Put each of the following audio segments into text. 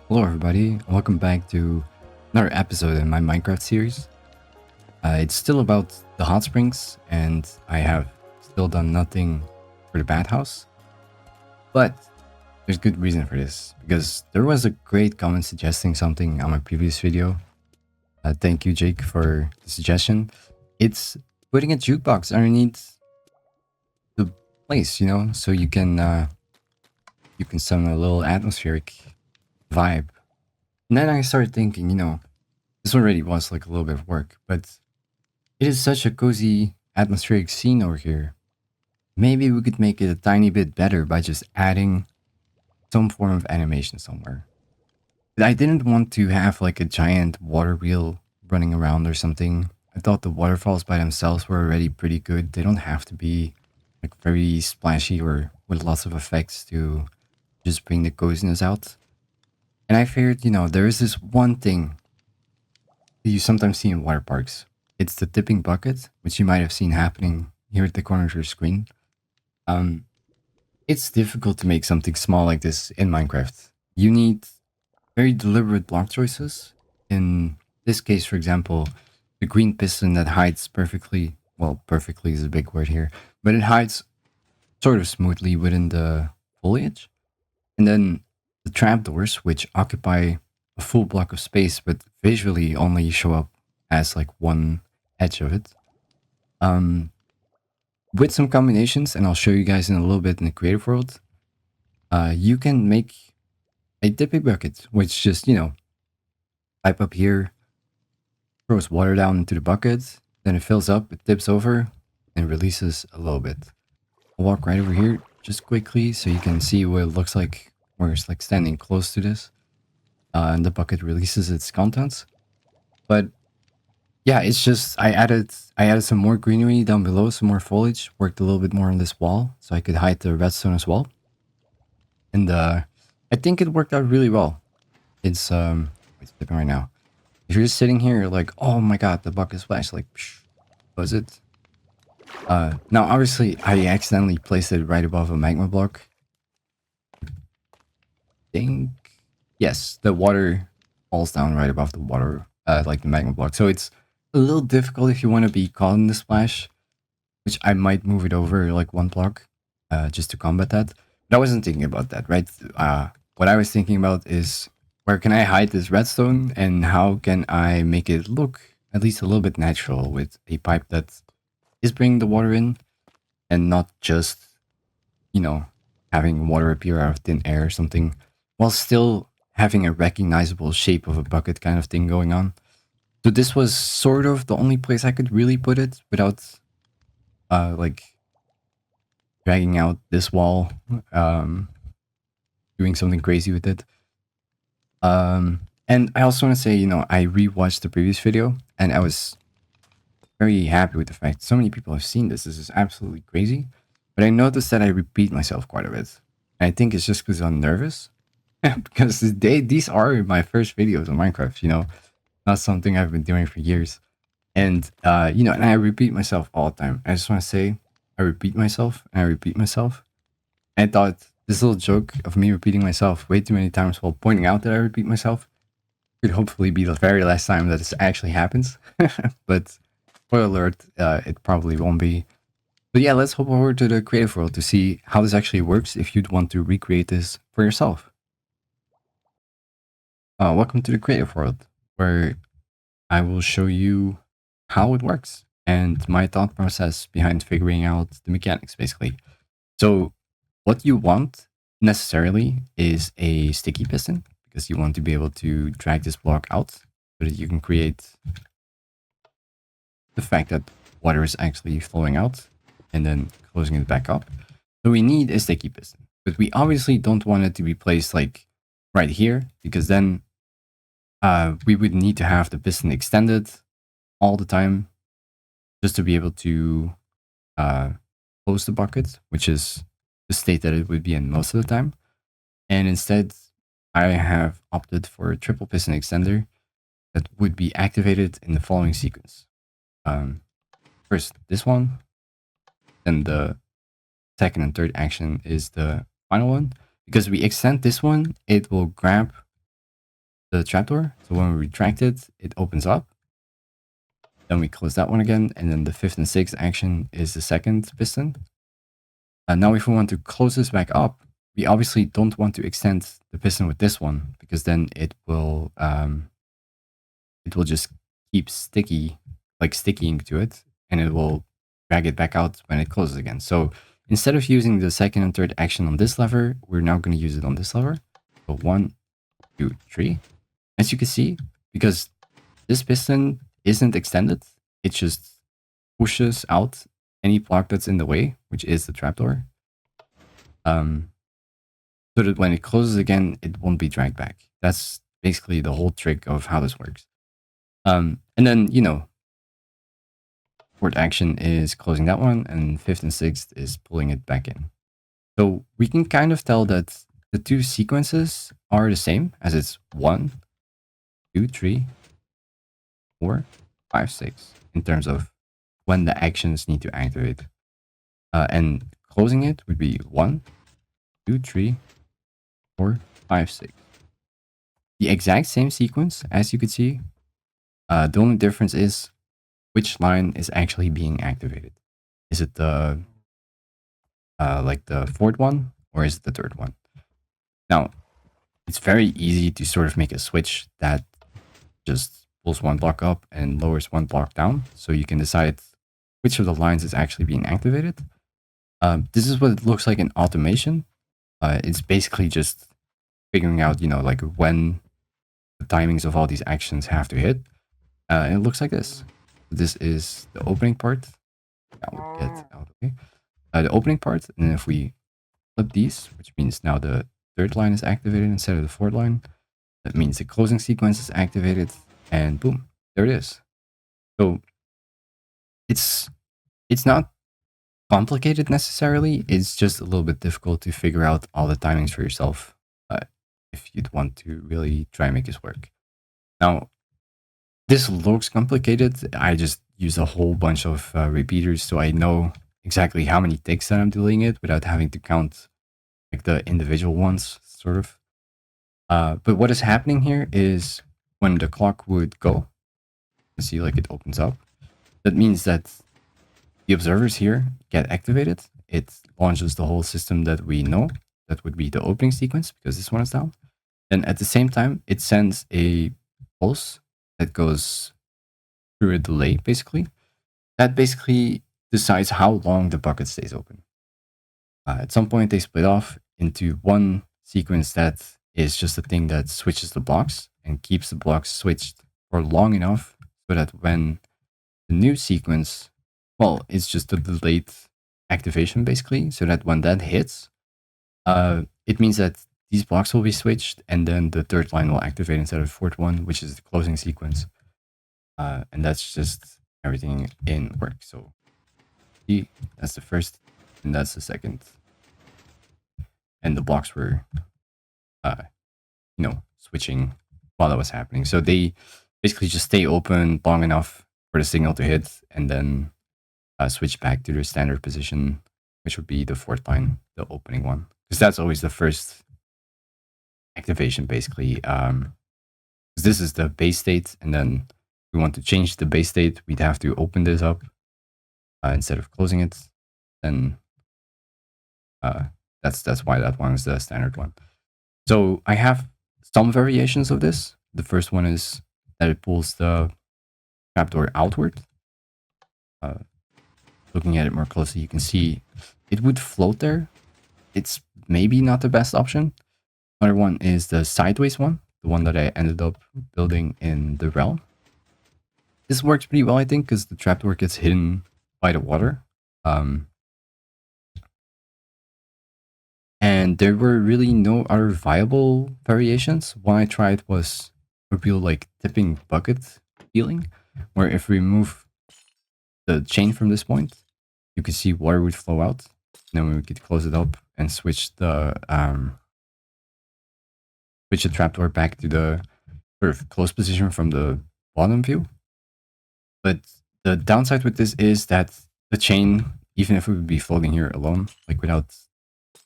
Hello everybody, welcome back to another episode in my Minecraft series. It's still about the hot springs, and I have still done nothing for the bathhouse. But there's good reason for this, because there was a great comment suggesting something on my previous video. Thank you, Jake, for the suggestion. It's putting a jukebox underneath the place, so you can summon a little atmospheric vibe. And then I started thinking, this already was like a little bit of work, but it is such a cozy atmospheric scene over here. Maybe we could make it a tiny bit better by just adding some form of animation somewhere. But I didn't want to have like a giant water wheel running around or something. I thought the waterfalls by themselves were already pretty good. They don't have to be like very splashy or with lots of effects to just bring the coziness out. And I figured, there is this one thing that you sometimes see in water parks. It's the tipping bucket, which you might have seen happening here at the corner of your screen. Um, it's difficult to make something small like this in Minecraft. You need very deliberate block choices. In this case, for example, the green piston that hides perfectly, well, perfectly is a big word here, but it hides sort of smoothly within the foliage. And then the trapdoors, which occupy a full block of space, but visually only show up as like one edge of it. Um, with some combinations, and I'll show you guys in a little bit in the creative world, you can make a dippy bucket, which just, pipe up here, throws water down into the bucket, then it fills up, it tips over, and releases a little bit. I'll walk right over here just quickly so you can see what it looks like where it's like standing close to this. And the bucket releases its contents. But yeah, it's just I added some more greenery down below, some more foliage, worked a little bit more on this wall so I could hide the redstone as well. And I think it worked out really well. It's flipping right now. If you're just sitting here, you're like, oh my god, the bucket splashed. Like, psh, was it? Now obviously I accidentally placed it right above a magma block. Think yes, the water falls down right above the water, like the magma block. So it's a little difficult if you want to be caught in the splash, which I might move it over like one block, just to combat that. But I wasn't thinking about that, right? What I was thinking about is where can I hide this redstone and how can I make it look at least a little bit natural with a pipe that is bringing the water in and not just, you know, having water appear out of thin air or something, while still having a recognizable shape of a bucket kind of thing going on. So this was sort of the only place I could really put it without like dragging out this wall, um, doing something crazy with it. And I also want to say, I rewatched the previous video and I was very happy with the fact so many people have seen this. This is absolutely crazy. But I noticed that I repeat myself quite a bit. And I think it's just because I'm nervous. Because these are my first videos on Minecraft, not something I've been doing for years. And, and I repeat myself all the time. I just want to say, I repeat myself and I repeat myself. And I thought this little joke of me repeating myself way too many times while pointing out that I repeat myself could hopefully be the very last time that this actually happens. But spoiler alert, it probably won't be. But yeah, let's hop over to the creative world to see how this actually works if you'd want to recreate this for yourself. Welcome to the creative world, where I will show you how it works and my thought process behind figuring out the mechanics, basically. So, what you want necessarily is a sticky piston because you want to be able to drag this block out so that you can create the fact that water is actually flowing out and then closing it back up. So, we need a sticky piston, but we obviously don't want it to be placed like right here because then we would need to have the piston extended all the time just to be able to close the bucket, which is the state that it would be in most of the time. And instead, I have opted for a triple piston extender that would be activated in the following sequence. First, this one, then the second and third action is the final one. Because we extend this one, it will grab the trapdoor. So when we retract it, it opens up. Then we close that one again, and then the 5th and 6th action is the second piston. And now if we want to close this back up, we obviously don't want to extend the piston with this one, because then it will just keep sticking to it, and it will drag it back out when it closes again. So instead of using the second and third action on this lever, we're now going to use it on this lever. So 1, 2, 3. As you can see, because this piston isn't extended, it just pushes out any block that's in the way, which is the trapdoor. So that when it closes again, it won't be dragged back. That's basically the whole trick of how this works. And then, fourth action is closing that one, and 5th and 6th is pulling it back in. So we can kind of tell that the two sequences are the same, as it's 1, 2, 3, 4, 5, 6 in terms of when the actions need to activate. And closing it would be 1, 2, 3, 4, 5, 6. The exact same sequence, as you could see. The only difference is which line is actually being activated. Is it the like the fourth one, or is it the third one? Now, it's very easy to sort of make a switch that just pulls one block up and lowers one block down, so you can decide which of the lines is actually being activated. This is what it looks like in automation. It's basically just figuring out, like when the timings of all these actions have to hit. And it looks like this. This is the opening part. That would get out of the way. The opening part, and then if we flip these, which means now the third line is activated instead of the fourth line, that means the closing sequence is activated, and boom, there it is. So it's not complicated necessarily. It's just a little bit difficult to figure out all the timings for yourself if you'd want to really try and make this work. Now, this looks complicated. I just use a whole bunch of repeaters, so I know exactly how many ticks that I'm delaying it without having to count like the individual ones, sort of. But what is happening here is when the clock would go, you see like it opens up. That means that the observers here get activated. It launches the whole system that we know. That would be the opening sequence, because this one is down. Then at the same time, it sends a pulse that goes through a delay, basically. That basically decides how long the bucket stays open. At some point, they split off into one sequence that is just a thing that switches the blocks and keeps the blocks switched for long enough so that when the new sequence, well, it's just a delayed activation, basically, so that when that hits, it means that these blocks will be switched, and then the third line will activate instead of the fourth one, which is the closing sequence. And that's just everything in work. So see, that's the first, and that's the second. And the blocks were, switching while that was happening. So they basically just stay open long enough for the signal to hit, and then switch back to their standard position, which would be the fourth line, the opening one. Because that's always the first activation, basically. This is the base state, and then if we want to change the base state, we'd have to open this up instead of closing it. Then that's why that one is the standard one. So I have some variations of this. The first one is that it pulls the trapdoor outward. Looking at it more closely, you can see it would float there. It's maybe not the best option. Another one is the sideways one, the one that I ended up building in the realm. This works pretty well, I think, because the trapdoor gets hidden by the water. And there were really no other viable variations. One I tried was a real like tipping bucket feeling, where if we remove the chain from this point, you can see water would flow out. And then we could close it up and switch the trapdoor back to the sort of closed position from the bottom view. But the downside with this is that the chain, even if we would be floating here alone, like without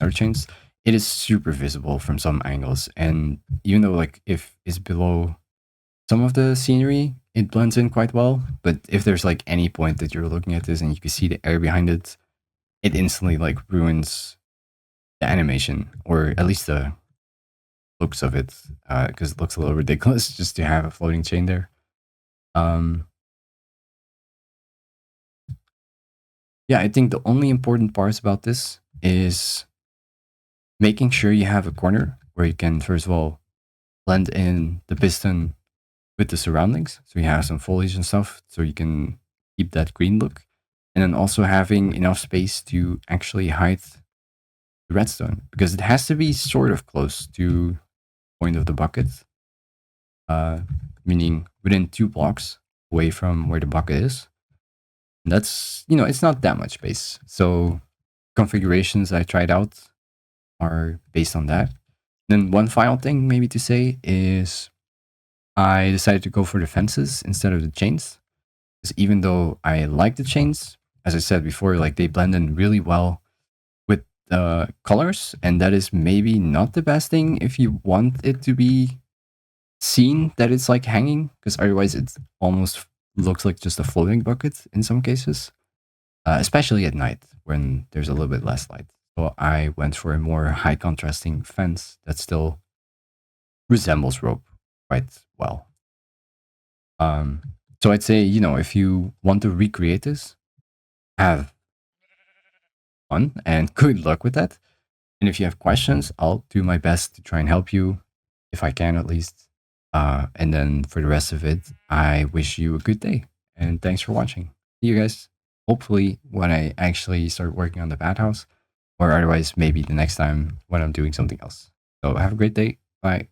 other chains, it is super visible from some angles. And even though like if it's below some of the scenery, it blends in quite well. But if there's like any point that you're looking at this and you can see the air behind it, it instantly like ruins the animation, or at least the looks of it, because it looks a little ridiculous just to have a floating chain there. Um, yeah, I think the only important parts about this is making sure you have a corner where you can first of all blend in the piston with the surroundings, so you have some foliage and stuff, so you can keep that green look, and then also having enough space to actually hide the redstone because it has to be sort of close to the point of the bucket, uh, meaning within 2 blocks away from where the bucket is. And that's, it's not that much space. So configurations I tried out are based on that. Then one final thing maybe to say is I decided to go for the fences instead of the chains. Because even though I like the chains, as I said before, like they blend in really well with the colors, and that is maybe not the best thing if you want it to be seen that it's like hanging, because otherwise it almost looks like just a floating bucket in some cases, especially at night when there's a little bit less light. So I went for a more high contrasting fence that still resembles rope quite well. Um, so I'd say, if you want to recreate this, have fun and good luck with that. And if you have questions, I'll do my best to try and help you if I can at least. And then for the rest of it, I wish you a good day and thanks for watching. See you guys. Hopefully, when I actually start working on the bathhouse, or otherwise, maybe the next time when I'm doing something else. So have a great day. Bye.